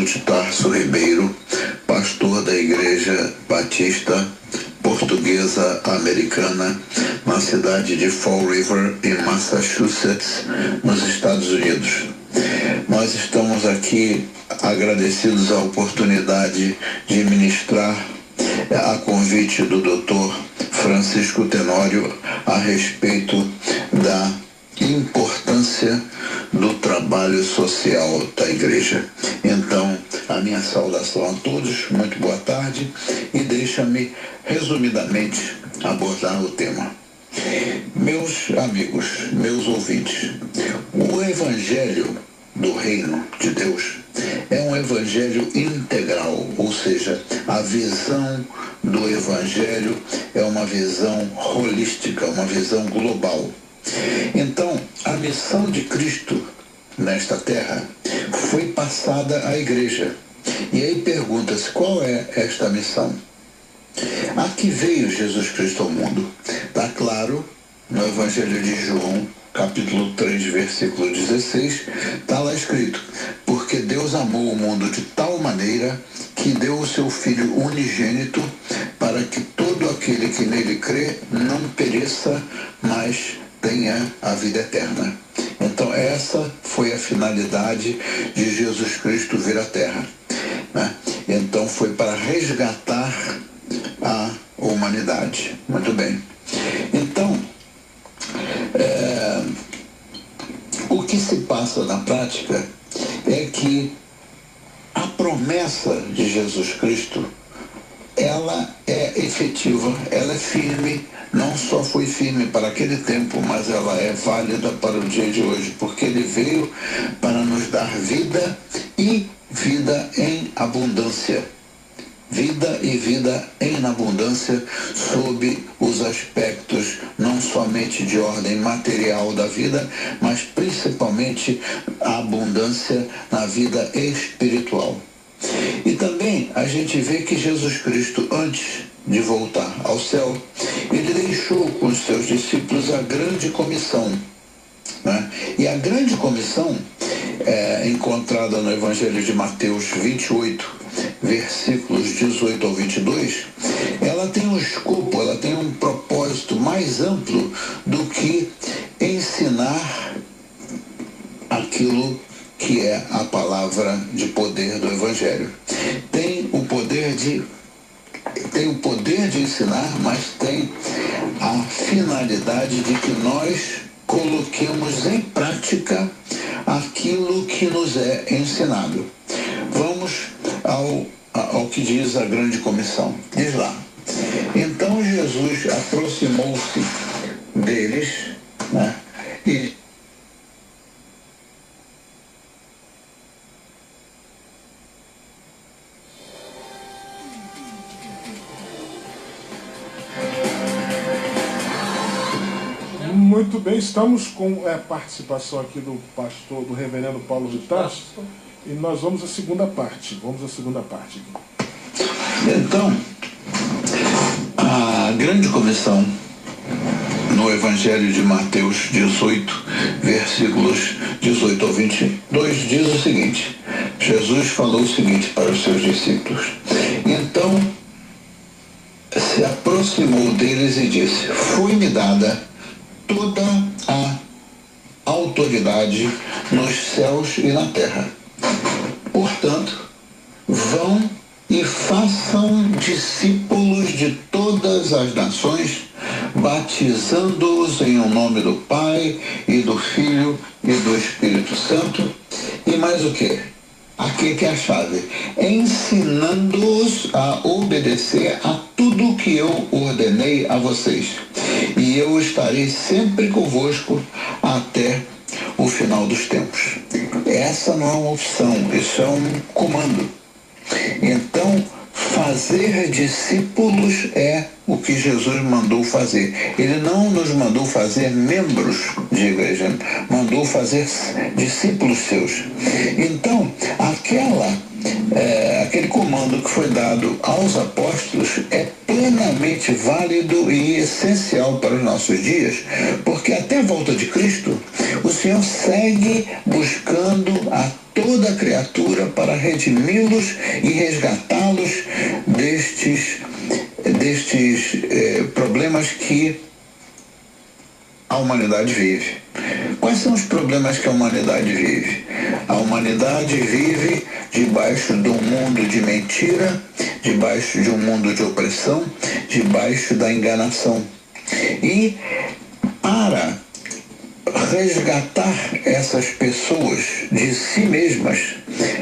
de Tarso Ribeiro, pastor da Igreja Batista Portuguesa Americana, na cidade de Fall River, em Massachusetts, nos Estados Unidos. Nós estamos aqui agradecidos à oportunidade de ministrar a convite do Dr. Francisco Tenório a respeito da importância do trabalho social da igreja. Então, a minha saudação a todos, muito boa tarde, e deixa-me resumidamente abordar o tema. Meus amigos, meus ouvintes, o Evangelho do Reino de Deus é um evangelho integral, ou seja, a visão do evangelho é uma visão holística, uma visão global. Então, a missão de Cristo nesta terra foi passada à igreja. E aí pergunta-se, qual é esta missão? A que veio Jesus Cristo ao mundo? Está claro no Evangelho de João, capítulo 3, versículo 16, está lá escrito: porque Deus amou o mundo de tal maneira que deu o seu Filho unigênito para que todo aquele que nele crê não pereça, mas tenha a vida eterna. Então essa foi a finalidade de Jesus Cristo vir à Terra, né? Então foi para resgatar a humanidade. Muito bem. Então, o que se passa na prática é que a promessa de Jesus Cristo, ela é efetiva, ela é firme. Não só foi firme para aquele tempo, mas ela é válida para o dia de hoje, porque ele veio para nos dar vida e vida em abundância. Vida e vida em abundância sob os aspectos não somente de ordem material da vida, mas principalmente a abundância na vida espiritual. E também a gente vê que Jesus Cristo, antes de voltar ao céu, ele deixou com os seus discípulos a grande comissão, né? E a grande comissão, encontrada no Evangelho de Mateus 28, versículos 18 ao 22, ela tem um escopo, ela tem um propósito mais amplo do que ensinar aquilo que é a palavra de poder do Evangelho. Tem o poder de ensinar, mas tem a finalidade de que nós coloquemos em prática aquilo que nos é ensinado. Vamos ao que diz a grande comissão. Diz lá: então Jesus aproximou-se deles, né, e muito bem, estamos com a participação aqui do pastor, do reverendo Paulo de Tarso, e nós vamos à segunda parte. Então, a grande comissão no Evangelho de Mateus 18, versículos 18 ao 22, diz o seguinte: Jesus falou o seguinte para os seus discípulos: então se aproximou deles e disse: foi-me dada toda a autoridade nos céus e na terra. Portanto, vão e façam discípulos de todas as nações, batizando-os em o nome do Pai e do Filho e do Espírito Santo. E mais o quê? Aqui que é a chave: ensinando-os a obedecer a tudo que eu ordenei a vocês. E eu estarei sempre convosco até o final dos tempos. Essa não é uma opção, isso é um comando. Então, fazer discípulos é o que Jesus mandou fazer. Ele não nos mandou fazer membros de igreja, mandou fazer discípulos seus. Então, aquele comando que foi dado aos apóstolos é plenamente válido e essencial para os nossos dias, porque até a volta de Cristo, o Senhor segue buscando a toda criatura para redimi-los e resgatá-los destes problemas que a humanidade vive. Quais são os problemas que a humanidade vive? A humanidade vive debaixo de um mundo de mentira, debaixo de um mundo de opressão, debaixo da enganação. E para resgatar essas pessoas de si mesmas,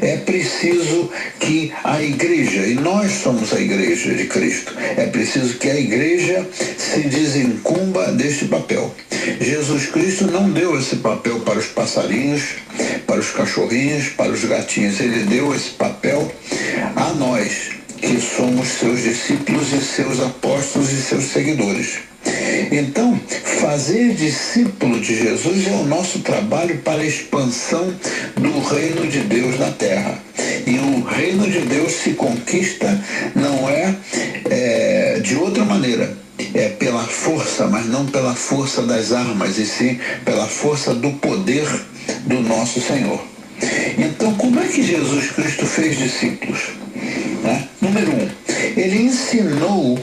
é preciso que a igreja, e nós somos a igreja de Cristo, é preciso que a igreja se desincumba deste papel. Jesus Cristo não deu esse papel para os passarinhos, para os cachorrinhos, para os gatinhos. Ele deu esse papel a nós, que somos seus discípulos e seus apóstolos e seus seguidores. Então, fazer discípulo de Jesus é o nosso trabalho para a expansão do reino de Deus na terra. E o reino de Deus se conquista não é de outra maneira. É pela força, mas não pela força das armas, e sim pela força do poder do nosso Senhor. Então, como é que Jesus Cristo fez discípulos? Número 1, ele ensinou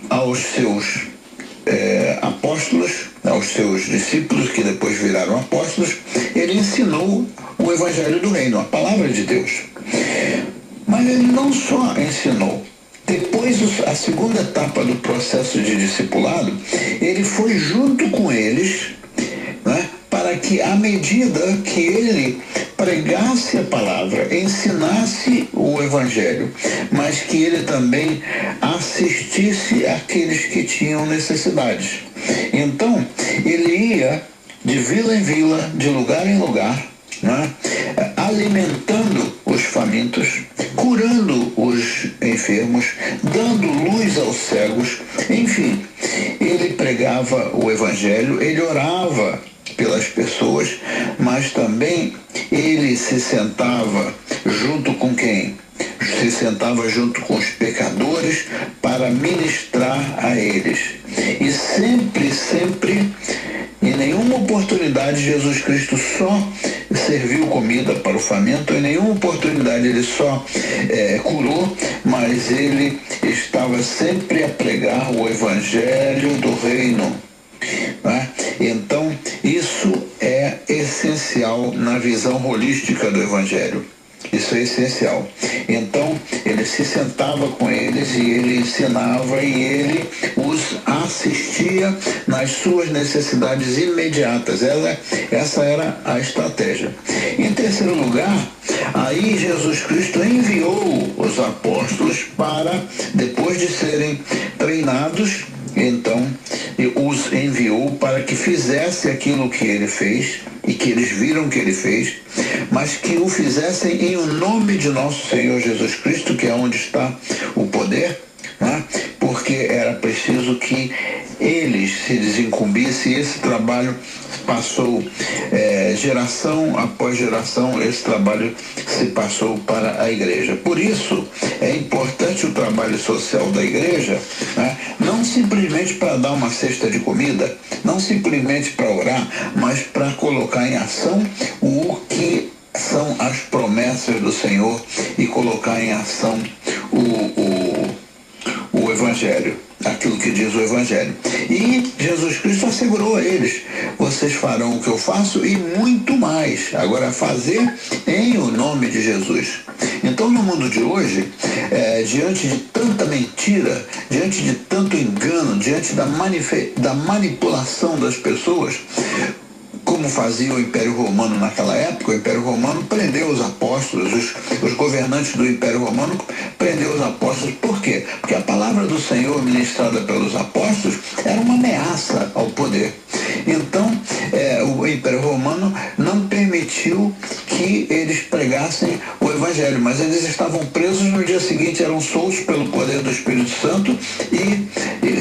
aos seus apóstolos, aos seus discípulos, que depois viraram apóstolos, ele ensinou o Evangelho do Reino, a palavra de Deus. Mas ele não só ensinou. Depois, a segunda etapa do processo de discipulado, ele foi junto com eles, para que, à medida que ele pregasse a palavra, ensinasse o Evangelho, mas que ele também assistisse aqueles que tinham necessidades. Então, ele ia de vila em vila, de lugar em lugar, alimentando os famintos, curando os enfermos, dando luz aos cegos. Enfim, ele pregava o Evangelho, ele orava pelas pessoas, mas também ele se sentava junto com quem? Se sentava junto com os pecadores para ministrar a eles. E sempre, em nenhuma oportunidade Jesus Cristo só serviu comida para o faminto, em nenhuma oportunidade ele só curou, mas ele estava sempre a pregar o Evangelho do Reino. Então, isso é essencial na visão holística do Evangelho. Isso é essencial. Então, ele se sentava com eles e ele ensinava e ele os assistia nas suas necessidades imediatas. Essa era a estratégia. Em terceiro lugar, aí Jesus Cristo enviou os apóstolos para, depois de serem treinados, então os enviou para que fizesse aquilo que ele fez e que eles viram que ele fez, mas que o fizessem em o nome de nosso Senhor Jesus Cristo, que é onde está o poder, porque era preciso que eles se desincumbissem, e esse trabalho passou geração após geração, esse trabalho se passou para a igreja. Por isso é importante o trabalho social da igreja, não simplesmente para dar uma cesta de comida, não simplesmente para orar, mas para colocar em ação o que são as promessas do Senhor e colocar em ação o Evangelho, aquilo que diz o Evangelho. E Jesus Cristo assegurou a eles: vocês farão o que eu faço e muito mais. Agora, fazer em o nome de Jesus. Então, no mundo de hoje, diante de tanta mentira, diante de tanto engano, diante da manipulação das pessoas, como fazia o Império Romano naquela época, o Império Romano prendeu os apóstolos, os governantes do Império Romano prendeu os apóstolos. Por quê? Porque a palavra do Senhor ministrada pelos apóstolos era uma ameaça ao poder. Então, o Império Romano não permitiu que eles pregassem o Evangelho, mas eles estavam presos, no dia seguinte eram soltos pelo poder do Espírito Santo e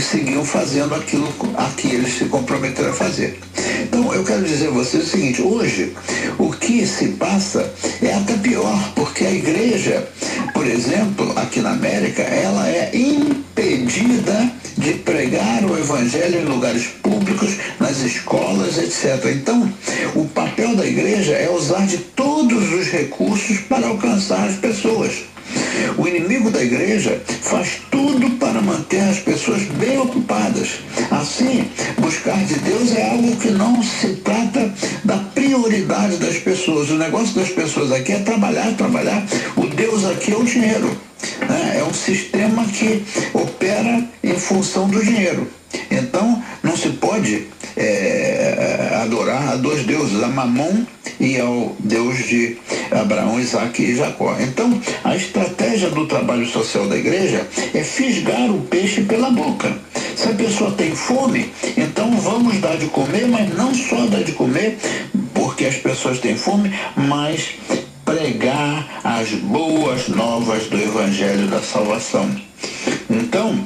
seguiam fazendo aquilo a que eles se comprometeram a fazer. Então, eu quero dizer a vocês o seguinte: hoje, o que se passa é até pior, porque a igreja, por exemplo, aqui na América, ela é impedida de pregar o Evangelho em lugares públicos, nas escolas, etc. Então, o papel da igreja é usar de todos os recursos para alcançar ocupar as pessoas. O inimigo da igreja faz tudo para manter as pessoas bem ocupadas. Assim, buscar de Deus é algo que não se trata da prioridade das pessoas. O negócio das pessoas aqui é trabalhar, trabalhar. O Deus aqui é o dinheiro. É um sistema que opera em função do dinheiro. Então, não se pode adorar a dois deuses, a Mamon e ao Deus de Abraão, Isaac e Jacó. Então, a estratégia do trabalho social da igreja é fisgar o peixe pela boca. Se a pessoa tem fome, então vamos dar de comer, mas não só dar de comer porque as pessoas têm fome, mas pregar as boas novas do Evangelho da salvação. Então,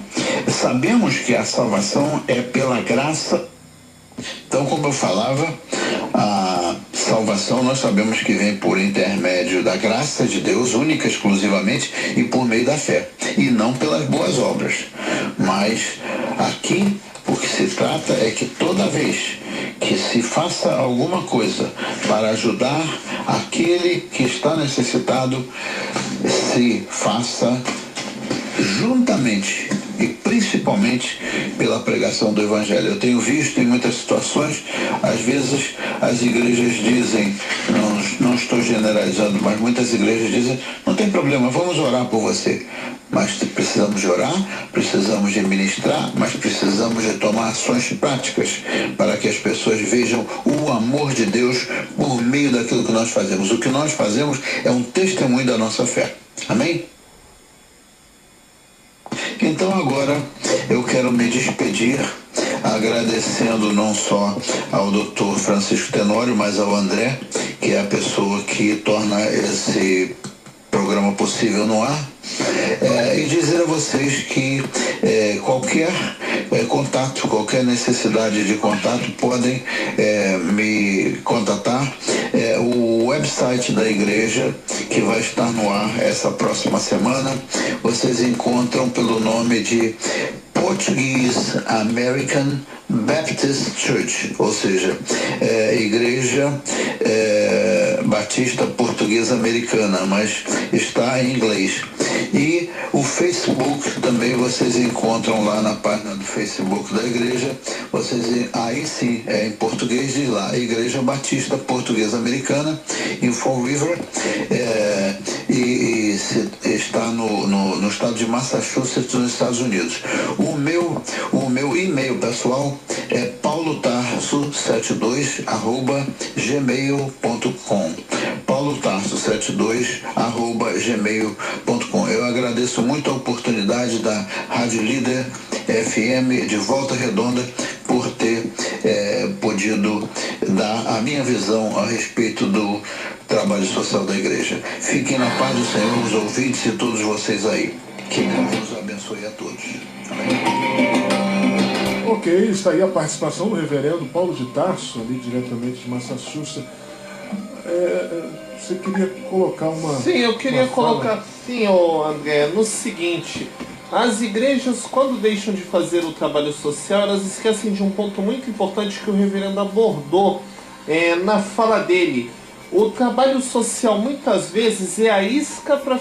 sabemos que a salvação é pela graça. Então, como eu falava, a salvação nós sabemos que vem por intermédio da graça de Deus, única e exclusivamente, e por meio da fé, e não pelas boas obras. Mas aqui o que se trata é que toda vez que se faça alguma coisa para ajudar aquele que está necessitado, se faça juntamente e principalmente pela pregação do Evangelho. Eu tenho visto em muitas situações, às vezes as igrejas dizem, não estou generalizando, mas muitas igrejas dizem, não tem problema, vamos orar por você. Mas precisamos de orar, precisamos de ministrar, mas precisamos de tomar ações práticas para que as pessoas vejam o amor de Deus por meio daquilo que nós fazemos. O que nós fazemos é um testemunho da nossa fé. Amém? Então agora eu quero me despedir agradecendo não só ao Dr. Francisco Tenório, mas ao André, que é a pessoa que torna esse programa possível no ar, e dizer a vocês que qualquer contato, qualquer necessidade de contato, podem me contatar. O website da igreja, que vai estar no ar essa próxima semana, vocês encontram pelo nome de Portuguese American Baptist Church, ou seja, Igreja Batista Portuguesa Americana, mas está em inglês. E o Facebook também vocês encontram lá na página do Facebook da igreja. Aí sim, em português diz lá, Igreja Batista Portuguesa Americana, em Fall River, e está no estado de Massachusetts, nos Estados Unidos. O meu e-mail pessoal é paulotarso72@gmail.com. paulotarso72@gmail.com. Eu agradeço muito a oportunidade da Rádio Líder FM de Volta Redonda por ter podido dar a minha visão a respeito do trabalho social da igreja. Fiquem na paz do Senhor, os ouvintes e todos vocês aí. Que Deus os abençoe a todos. Amém. Ok, está aí a participação do reverendo Paulo de Tarso, ali diretamente de Massachusetts. Você queria colocar uma... Sim, eu queria colocar, sim, André, no seguinte: as igrejas, quando deixam de fazer o trabalho social, elas esquecem de um ponto muito importante que o reverendo abordou na fala dele. O trabalho social muitas vezes é a isca para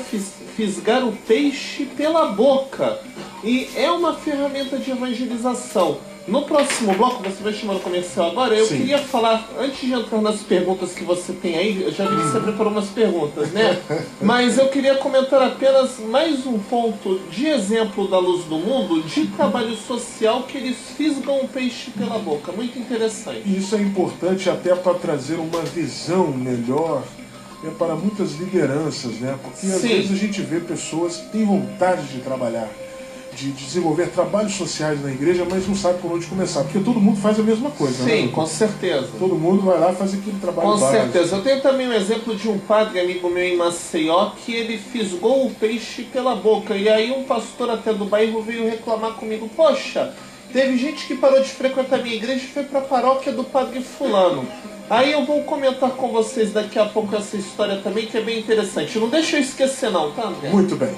fisgar o peixe pela boca, e é uma ferramenta de evangelização. No próximo bloco, você vai chamar o comercial agora, eu Sim. queria falar, antes de entrar nas perguntas que você tem aí, eu já vi que você preparou umas perguntas, né? Mas eu queria comentar apenas mais um ponto de exemplo da Luz do Mundo, de trabalho social que eles fisgam o peixe pela boca. Muito interessante. E isso é importante até para trazer uma visão melhor para muitas lideranças, né? Porque às Sim. vezes a gente vê pessoas que têm vontade de trabalhar, de desenvolver trabalhos sociais na igreja, mas não sabe por onde começar, porque todo mundo faz a mesma coisa, né? Sim, com certeza. Todo mundo vai lá e faz aquele trabalho Com básico. certeza. Eu tenho também um exemplo de um padre amigo meu em Maceió que ele fisgou o peixe pela boca. E aí um pastor até do bairro veio reclamar comigo: poxa, teve gente que parou de frequentar a minha igreja e foi para a paróquia do padre fulano. Aí eu vou comentar com vocês daqui a pouco essa história também, que é bem interessante. Não deixa eu esquecer não, tá, André? Muito bem.